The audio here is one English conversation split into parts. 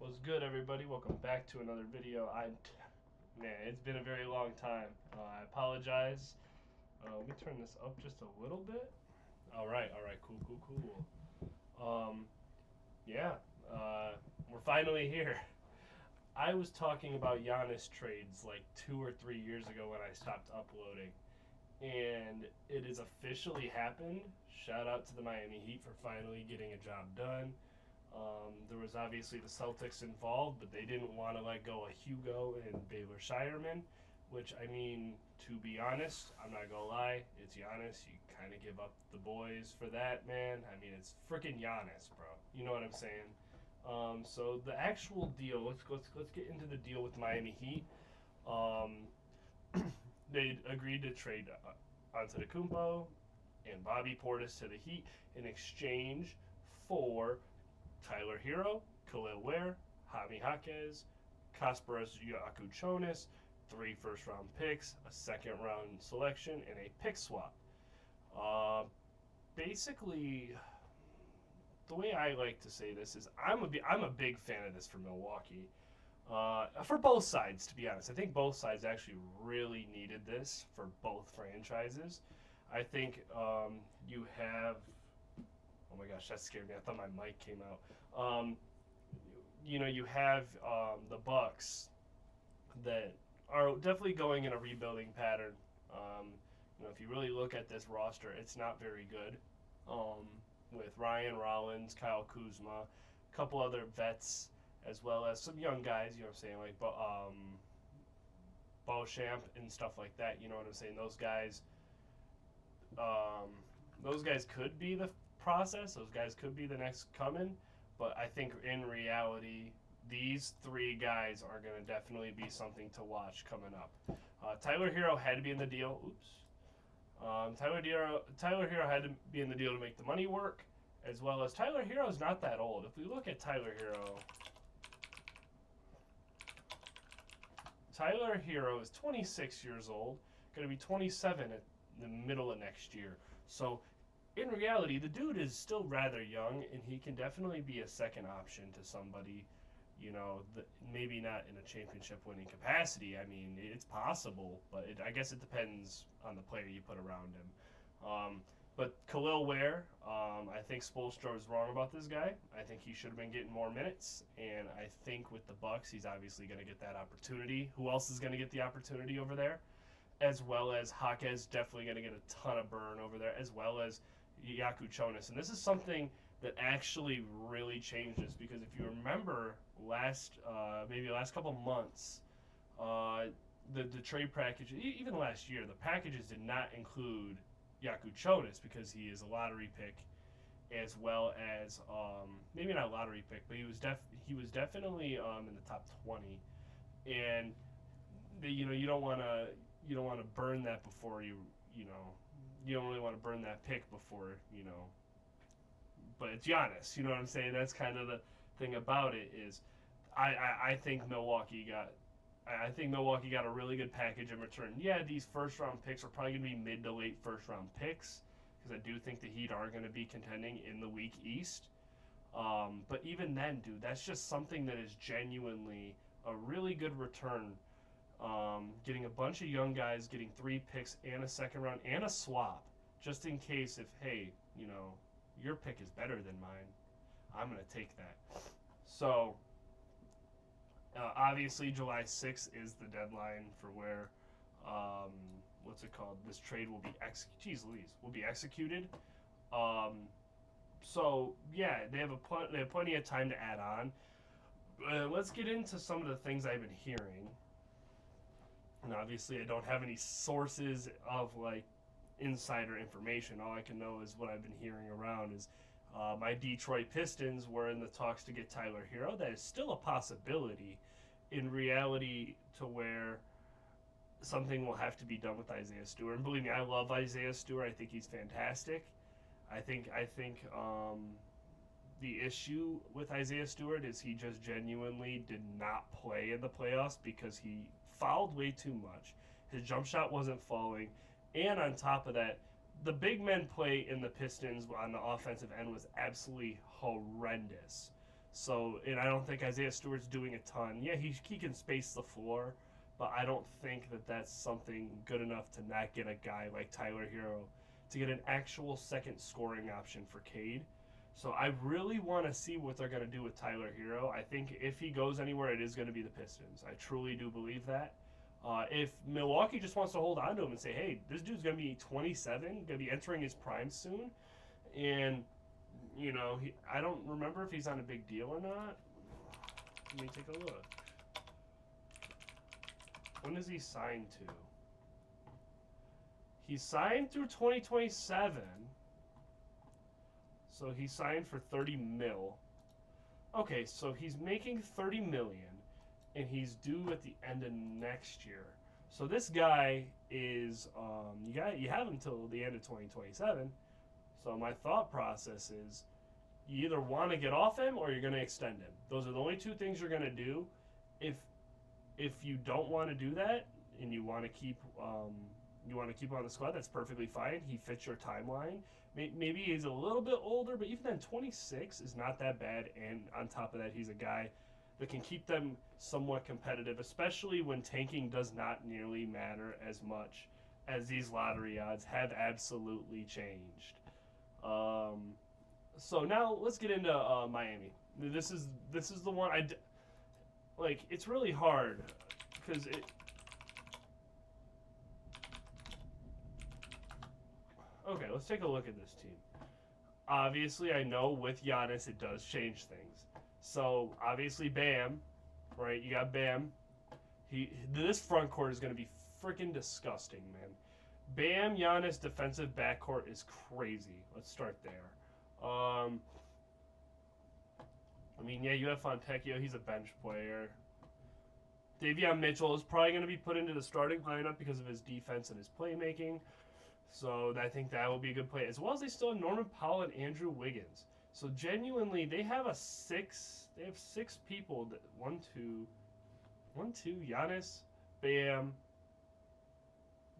What's good, everybody? Welcome back to another video. Man, it's been a very long time. I apologize. Let me turn this up just a little bit. All right, cool. Um, yeah, we're finally here. I was talking about Giannis trades like 2 or 3 years ago when I stopped uploading, and it has officially happened. Shout out to the Miami Heat for finally getting a job done. There was obviously the Celtics involved, but they didn't want to let go of Hugo and Baylor Shireman, which, I mean, to be honest, I'm not going to lie, it's Giannis. You kind of give up the boys for that, man. I mean, it's freaking Giannis, bro. You know what I'm saying? So the actual deal, let's get into the deal with Miami Heat. Um, they agreed to trade Antetokounmpo and Bobby Portis to the Heat in exchange for Tyler Hero, Khalil Ware, Jaime Jaquez, Kasparas Yakuchonis, 3 first-round picks, a second-round selection, and a pick swap. Uh, Basically, the way I like to say this is I'm a big fan of this for Milwaukee. For both sides, to be honest. I think both sides actually really needed this for both franchises. I think you have. Oh my gosh, that scared me. I thought my mic came out. You have the Bucks that are definitely going in a rebuilding pattern. If you really look at this roster, it's not very good. With Ryan Rollins, Kyle Kuzma, a couple other vets, as well as some young guys. You know what I'm saying, like Beauchamp and stuff like that. You know what I'm saying? Those guys could be the process. Those guys could be the next coming. But I think in reality, these 3 guys are going to definitely be something to watch coming up. Tyler Hero had to be in the deal. Oops. Tyler Hero had to be in the deal to make the money work, as well as Tyler Hero's not that old. If we look at Tyler Hero is 26 years old, going to be 27 at the middle of next year. So in reality, the dude is still rather young, and he can definitely be a second option to somebody, maybe not in a championship-winning capacity. I mean, it's possible, but I guess it depends on the player you put around him. But Khalil Ware, I think Spoelstra was wrong about this guy. I think he should have been getting more minutes, and I think with the Bucks, he's obviously going to get that opportunity. Who else is going to get the opportunity over there? As well as Jaquez, definitely going to get a ton of burn over there, as well as Yakuchonis. And this is something that actually really changes, because if you remember maybe last couple months, the trade package, even last year, the packages did not include Yakuchonis because he is a lottery pick, as well as maybe not a lottery pick, but he was definitely in the top 20, and you don't want to burn that before you don't really want to burn that pick before, but it's Giannis. You know what I'm saying? That's kind of the thing about it is I think Milwaukee got a really good package in return. Yeah, these first round picks are probably going to be mid to late first round picks, because I do think the Heat are going to be contending in the weak East. But even then, dude, that's just something that is genuinely a really good return. Getting a bunch of young guys, getting 3 picks and a second round and a swap, just in case if, hey, your pick is better than mine, I'm going to take that. So, obviously, July 6th is the deadline for where, this trade will be executed. So, yeah, they have plenty of time to add on. Let's get into some of the things I've been hearing. And obviously, I don't have any sources of insider information. All I can know is what I've been hearing around is my Detroit Pistons were in the talks to get Tyler Hero. That is still a possibility. In reality, to where something will have to be done with Isaiah Stewart. And believe me, I love Isaiah Stewart. I think he's fantastic. I think the issue with Isaiah Stewart is he just genuinely did not play in the playoffs because he fouled way too much. His jump shot wasn't falling. And on top of that, the big men play in the Pistons on the offensive end was absolutely horrendous. So, and I don't think Isaiah Stewart's doing a ton. Yeah, he can space the floor, but I don't think that that's something good enough to not get a guy like Tyler Hero to get an actual second scoring option for Cade. So I really want to see what they're going to do with Tyler Hero. I think if he goes anywhere, it is going to be the Pistons. I truly do believe that. If Milwaukee just wants to hold on to him and say, hey, this dude's going to be 27, going to be entering his prime soon, and, I don't remember if he's on a big deal or not. Let me take a look. When is he signed to? He's signed through 2027. So he signed for 30 mil. Okay, so he's making 30 million and he's due at the end of next year. So this guy is you have him till the end of 2027. So my thought process is you either want to get off him or you're going to extend him. Those are the only two things you're going to do. If you don't want to do that and you want to keep him on the squad, that's perfectly fine. He fits your timeline. Maybe he's a little bit older, but even then, 26 is not that bad. And on top of that, he's a guy that can keep them somewhat competitive, especially when tanking does not nearly matter as much as these lottery odds have absolutely changed. So now let's get into Miami. This is the one it's really hard because it. Okay, let's take a look at this team. Obviously, I know with Giannis, it does change things. So, obviously, Bam, right? You got Bam. This front court is going to be freaking disgusting, man. Bam, Giannis, defensive backcourt is crazy. Let's start there. You have Fontecchio. He's a bench player. Davion Mitchell is probably going to be put into the starting lineup because of his defense and his playmaking. So I think that will be a good play. As well as they still have Norman Powell and Andrew Wiggins. So genuinely, they have six people. One, two, Giannis, Bam,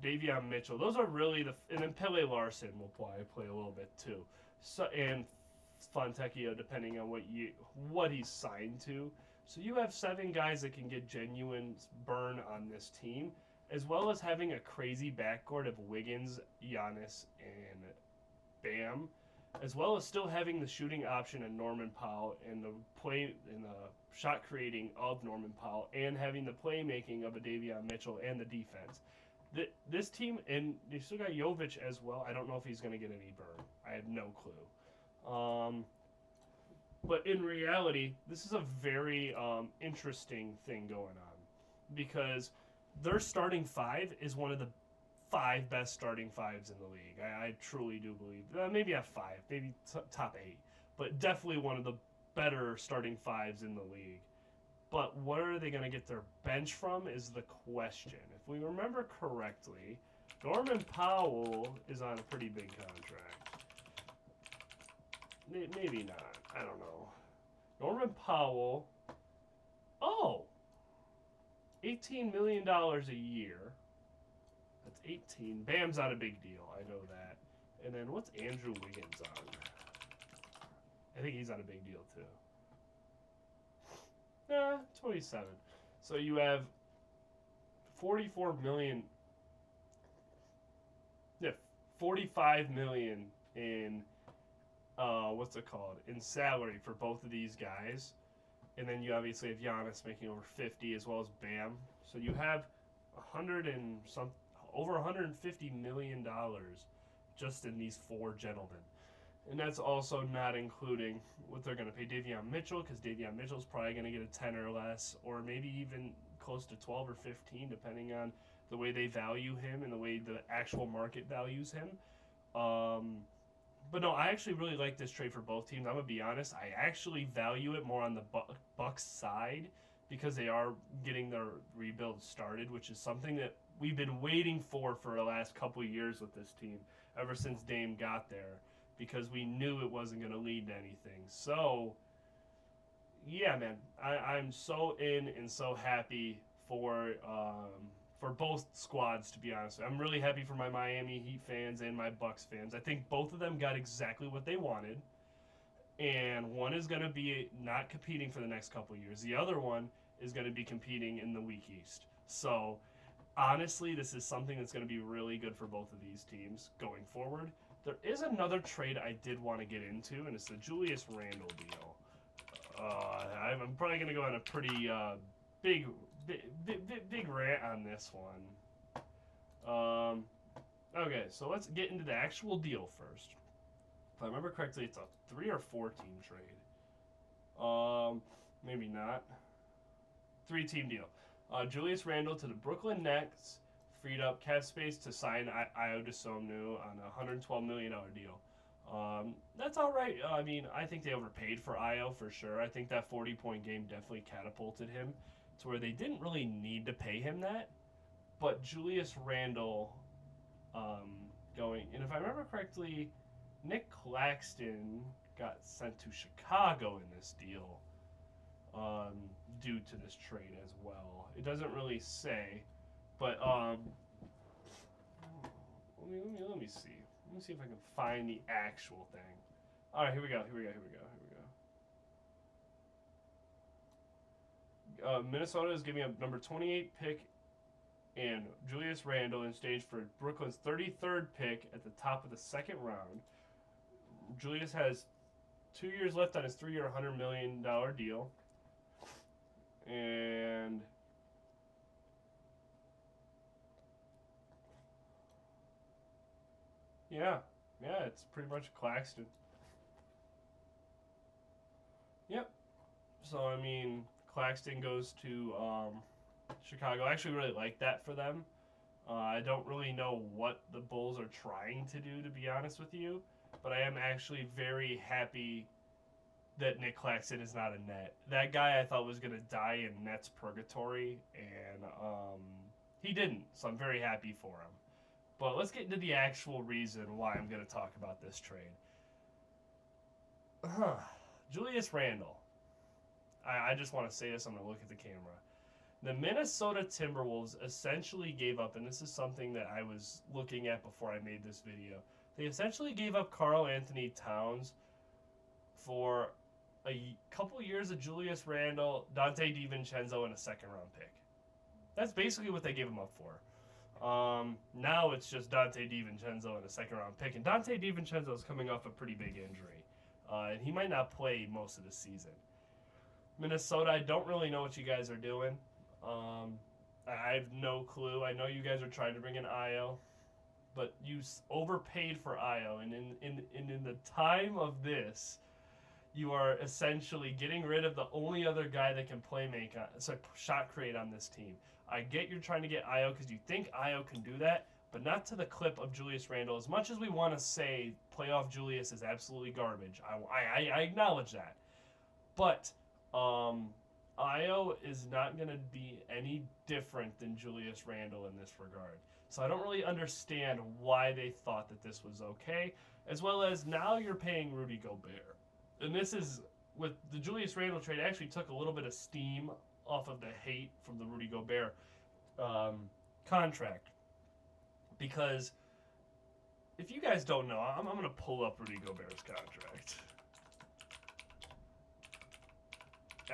Davion Mitchell. Those are really and then Pele Larson will probably play a little bit too. So and Fontecchio, depending on what he's signed to. So you have 7 guys that can get genuine burn on this team, as well as having a crazy backcourt of Wiggins, Giannis, and Bam, as well as still having the shooting option of Norman Powell and the shot creating of Norman Powell, and having the playmaking of a Davion Mitchell and the defense. This team, and you still got Jovic as well. I don't know if he's going to get any burn. I have no clue. But in reality, this is a very interesting thing going on because their starting 5 is one of the 5 best starting 5s in the league. I truly do believe. Maybe at 5, maybe top 8, but definitely one of the better starting 5s in the league. But where are they going to get their bench from is the question. If we remember correctly, Norman Powell is on a pretty big contract. Maybe not. I don't know. Norman Powell. $18 million a year. That's 18. Bam's not a big deal. I know that. And then what's Andrew Wiggins on? I think he's on a big deal too. 27. So you have $44 million. Yeah, $45 million in in salary for both of these guys. And then you obviously have Giannis making over 50 as well as Bam. So you have over $150 million just in these 4 gentlemen. And that's also not including what they're going to pay Davion Mitchell, because Davion Mitchell's probably going to get a 10 or less, or maybe even close to 12 or 15, depending on the way they value him and the way the actual market values him. But no, I actually really like this trade for both teams. I'm going to be honest. I actually value it more on the Bucks side because they are getting their rebuild started, which is something that we've been waiting for the last couple of years with this team, ever since Dame got there, because we knew it wasn't going to lead to anything. So, yeah, man, I'm so in and so happy for both squads, to be honest. I'm really happy for my Miami Heat fans and my Bucks fans. I think both of them got exactly what they wanted. and one is going to be not competing for the next couple years. The other one is going to be competing in the weak East. So honestly, this is something that's going to be really good for both of these teams going forward. There is another trade I did want to get into, and it's the Julius Randle deal. I'm probably going to go on a pretty big rant on this one. Okay, so let's get into the actual deal first. If I remember correctly, it's a 3 or 4 team trade. Maybe not. 3-team deal. Julius Randle to the Brooklyn Nets freed up cap space to sign Ayo Dosunmu on a $112 million deal. That's all right. I mean, I think they overpaid for Ayo for sure. I think that 40-point game definitely catapulted him to where they didn't really need to pay him that. But Julius Randle going, and if I remember correctly, Nick Claxton got sent to Chicago in this deal due to this trade as well. It doesn't really say, but let me see. Let me see if I can find the actual thing. All right, here we go. Minnesota is giving up number 28 pick and Julius Randle in stage for Brooklyn's 33rd pick at the top of the second round. Julius has 2 years left on his 3-year, $100 million deal. And yeah, it's pretty much Claxton. Yep. So, I mean, Claxton goes to Chicago. I actually really like that for them. I don't really know what the Bulls are trying to do, to be honest with you, but I am actually very happy that Nick Claxton is not a Net. That guy I thought was going to die in Nets purgatory, and he didn't, so I'm very happy for him. But let's get into the actual reason why I'm going to talk about this trade. Julius Randle. I just want to say this. I'm going to look at the camera. The Minnesota Timberwolves essentially gave up, and this is something that I was looking at before I made this video. They essentially gave up Karl Anthony Towns for a couple years of Julius Randle, Dante DiVincenzo, and a second-round pick. That's basically what they gave him up for. Now it's just Dante DiVincenzo and a second-round pick, and Dante DiVincenzo is coming off a pretty big injury, and he might not play most of the season. Minnesota, I don't really know what you guys are doing. I have no clue. I know you guys are trying to bring in Ayo, but you overpaid for Ayo, and in the time of this, you are essentially getting rid of the only other guy that can shot create on this team. I get you're trying to get Ayo because you think Ayo can do that, but not to the clip of Julius Randle. As much as we want to say playoff Julius is absolutely garbage, I acknowledge that. But Ayo is not going to be any different than Julius Randle in this regard. So I don't really understand why they thought that this was okay, as well as now you're paying Rudy Gobert. And this is, with the Julius Randle trade, actually took a little bit of steam off of the hate from the Rudy Gobert contract. Because if you guys don't know, I'm going to pull up Rudy Gobert's contract.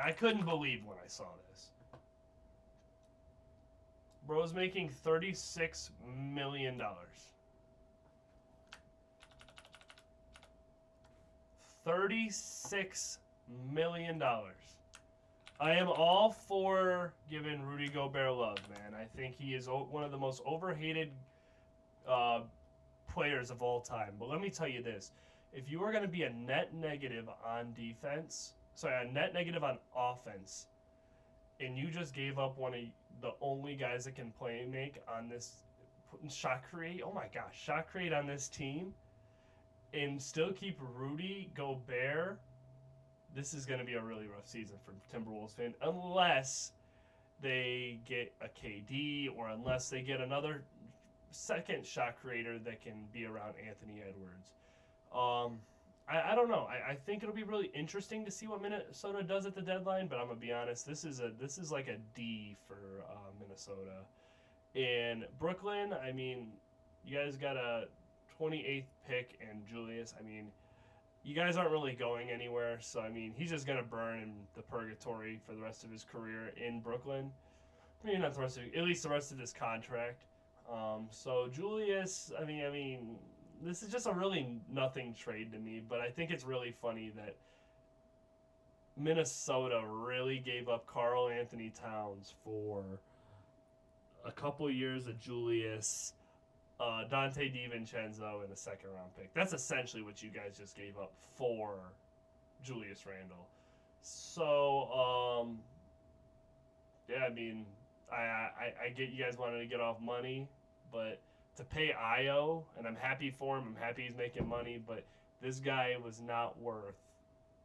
I couldn't believe when I saw this. Bro's making $36 million. $36 million. I am all for giving Rudy Gobert love, man. I think he is one of the most overhated players of all time. But let me tell you this. If you are going to be a net negative on defense, a net negative on offense, and you just gave up one of the only guys that can make on this shot create on this team, and still keep Rudy Gobert, this is going to be a really rough season for Timberwolves fans, unless they get a KD or unless they get another second shot creator that can be around Anthony Edwards. I don't know. I think it'll be really interesting to see what Minnesota does at the deadline, but I'm gonna be honest. This is like a D for Minnesota. In Brooklyn, I mean, you guys got a 28th pick and Julius. I mean, you guys aren't really going anywhere. So I mean, he's just gonna burn in the purgatory for the rest of his career in Brooklyn. Maybe not the rest of, at least the rest of his contract. So Julius, I mean, this is just a really nothing trade to me. But I think it's really funny that Minnesota really gave up Karl Anthony Towns for a couple years of Julius, Dante DiVincenzo, and a second round pick. That's essentially what you guys just gave up for Julius Randle. So, yeah, I mean, I get you guys wanted to get off money, but to pay Io, and I'm happy for him. I'm happy he's making money, but this guy was not worth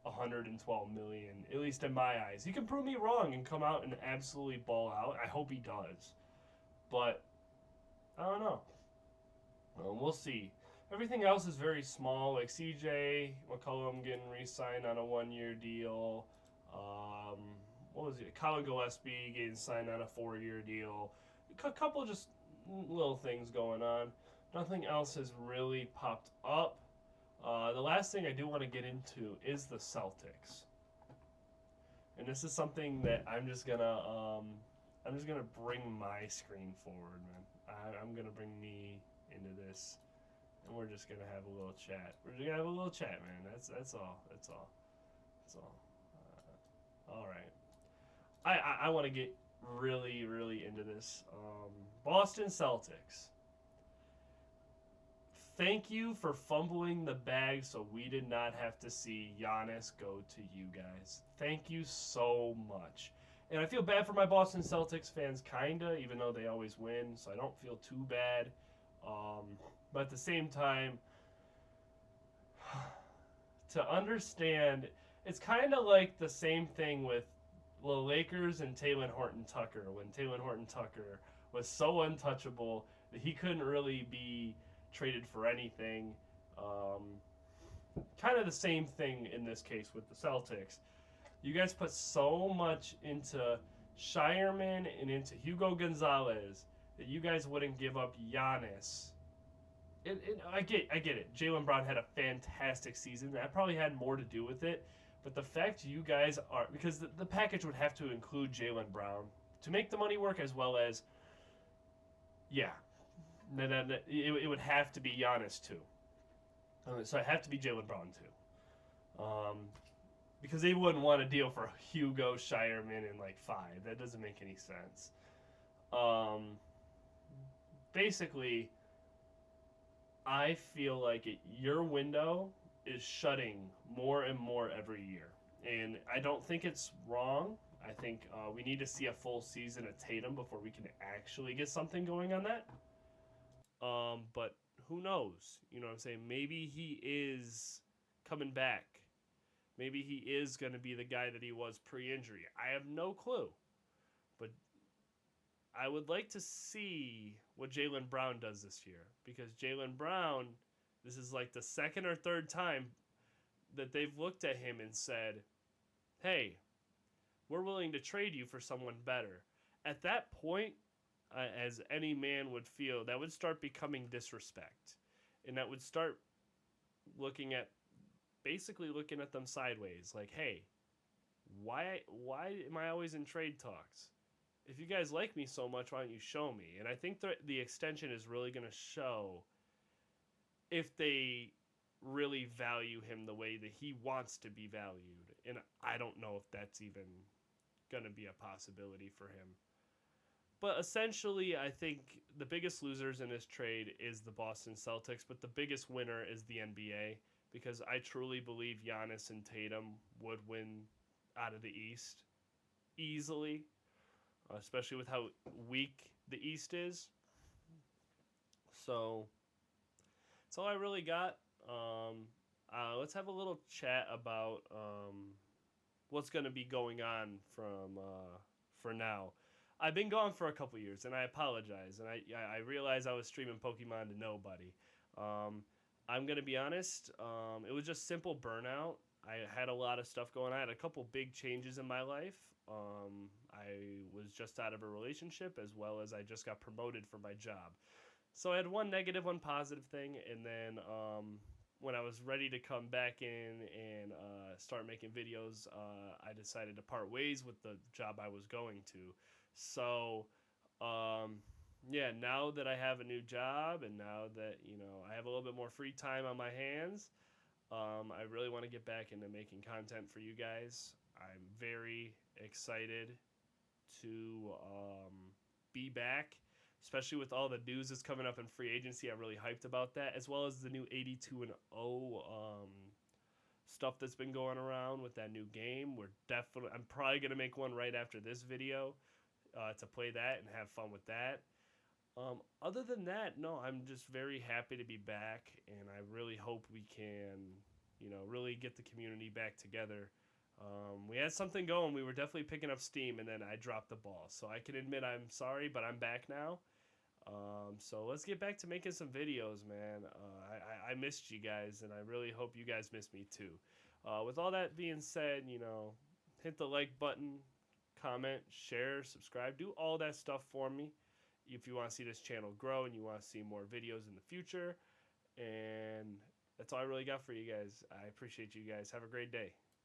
112 million, at least in my eyes. He can prove me wrong and come out and absolutely ball out. I hope he does, but I don't know. We'll see. Everything else is very small, like CJ McCollum getting re-signed on a 1-year deal. Um, what was it? Colin Gillespie getting signed on a 4-year deal. A couple just little things going on. Nothing else has really popped up. The last thing I do want to get into is the Celtics, and this is something that I'm just gonna bring my screen forward, man. I'm gonna bring me into this, and we're just gonna have a little chat. We're just gonna have a little chat, man. That's all. That's all. That's all. All right. I want to get really into this. Boston Celtics. Thank you for fumbling the bag so we did not have to see Giannis go to you guys. Thank you so much. And I feel bad for my Boston Celtics fans, kinda, even though they always win, so I don't feel too bad. But at the same time, to understand, it's kind of like the same thing with the Lakers and Talen Horton-Tucker, when Talen Horton-Tucker was so untouchable that he couldn't really be traded for anything. Kind of the same thing in this case with the Celtics. You guys put so much into Shireman and into Hugo Gonzalez that you guys wouldn't give up Giannis. I get it. Jaylen Brown had a fantastic season. That probably had more to do with it. But the fact you guys are, because the package would have to include Jaylen Brown to make the money work, as well as, yeah, it would have to be Giannis too. So it have to be Jaylen Brown too. Because they wouldn't want a deal for Hugo, Shireman, and like 5. That doesn't make any sense. Basically, I feel like your window is shutting more and more every year. And I don't think it's wrong. I think we need to see a full season of Tatum before we can actually get something going on that. But who knows? You know what I'm saying? Maybe he is coming back. Maybe he is going to be the guy that he was pre-injury. I have no clue. But I would like to see what Jaylen Brown does this year. Because Jaylen Brown, this is like the second or third time that they've looked at him and said, hey, we're willing to trade you for someone better. At that point, as any man would feel, that would start becoming disrespect. And that would start basically looking at them sideways. Like, hey, why am I always in trade talks? If you guys like me so much, why don't you show me? And I think the extension is really going to show if they really value him the way that he wants to be valued. And I don't know if that's even going to be a possibility for him. But essentially, I think the biggest losers in this trade is the Boston Celtics, but the biggest winner is the NBA, because I truly believe Giannis and Tatum would win out of the East easily, especially with how weak the East is. So that's all I really got. Let's have a little chat about what's going to be going on for now. I've been gone for a couple years, and I apologize. And I realized I was streaming Pokemon to nobody. I'm going to be honest. It was just simple burnout. I had a lot of stuff going on. I had a couple big changes in my life. I was just out of a relationship, as well as I just got promoted for my job. So I had one negative, one positive thing, and then when I was ready to come back in and start making videos, I decided to part ways with the job I was going to. So, um, yeah, now that I have a new job and now that, I have a little bit more free time on my hands, I really want to get back into making content for you guys. I'm very excited to be back, especially with all the news that's coming up in free agency. I'm really hyped about that, as well as the new 82 and 0 stuff that's been going around with that new game. I'm probably gonna make one right after this video to play that and have fun with that. Other than that, no, I'm just very happy to be back, and I really hope we can, really get the community back together. We had something going. We were definitely picking up steam, and then I dropped the ball. So I can admit I'm sorry, but I'm back now. So let's get back to making some videos, man. I missed you guys, and I really hope you guys miss me too. With all that being said, hit the like button, comment, share, subscribe, do all that stuff for me if you want to see this channel grow and you want to see more videos in the future. And that's all I really got for you guys. I appreciate you guys. Have a great day.